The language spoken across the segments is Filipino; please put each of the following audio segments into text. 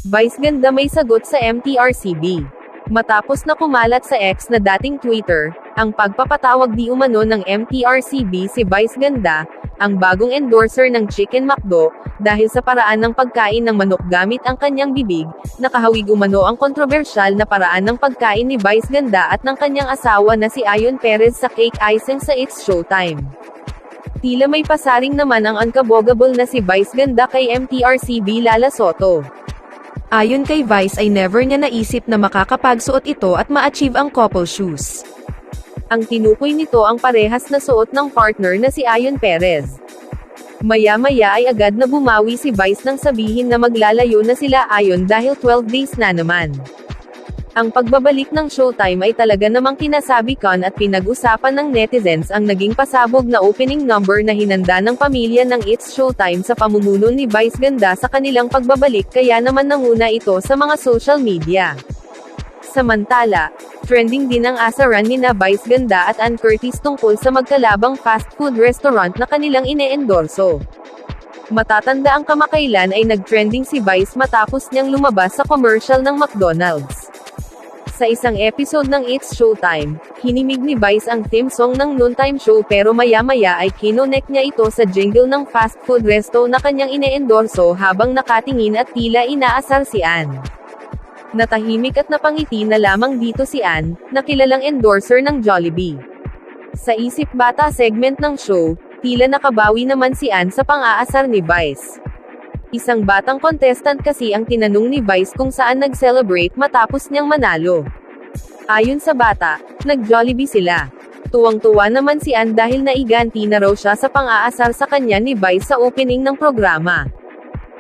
Vice ganda may sagot sa MTRCB. Matapos na kumalat sa X na dating Twitter, ang pagpapatawag di umano ng MTRCB si Vice Ganda, ang bagong endorser ng Chicken McDo, dahil sa paraan ng pagkain ng manok gamit ang kanyang bibig, nakahawig umano ang kontrobersyal na paraan ng pagkain ni Vice Ganda at ng kanyang asawa na si Ayon Perez sa cake icing sa It's Showtime. Tila may pasaring naman ang unkabogable na si Vice Ganda kay MTRCB Lala Soto. Ayon kay Vice ay never niya naisip na makakapagsuot ito at ma-achieve ang couple shoes. Ang tinukoy nito ang parehas na suot ng partner na si Ayon Perez. Maya-maya ay agad na bumawi si Vice nang sabihin na maglalayo na sila Ayon dahil 12 days na naman. Ang pagbabalik ng Showtime ay talaga namang kinasabi-kan at pinag-usapan ng netizens ang naging pasabog na opening number na hinanda ng pamilya ng It's Showtime sa pamumuno ni Vice Ganda sa kanilang pagbabalik kaya naman nanguna ito sa mga social media. Samantala, trending din ang asaran ni na Vice Ganda at Ann Curtis tungkol sa magkalabang fast food restaurant na kanilang ine-endorso. Matatanda ang kamakailan ay nag-trending si Vice matapos niyang lumabas sa commercial ng McDonald's. Sa isang episode ng It's Showtime, hinimig ni Vice ang theme song ng noontime show pero maya-maya ay kinonek niya ito sa jingle ng fast food resto na kanyang ine-endorso habang nakatingin at tila inaasar si Ann. Natahimik at napangiti na lamang dito si Ann, na kilalang endorser ng Jollibee. Sa Isip Bata segment ng show, tila nakabawi naman si Ann sa pang-aasar ni Vice. Isang batang contestant kasi ang tinanong ni Vice kung saan nag-celebrate matapos niyang manalo. Ayon sa bata, nag-Jollibee sila. Tuwang-tuwa naman si Ann dahil naiganti na raw siya sa pang-aasar sa kanya ni Vice sa opening ng programa.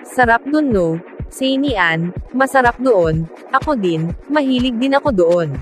Sarap dun no? Say ni Ann, masarap doon, ako din, mahilig din ako doon.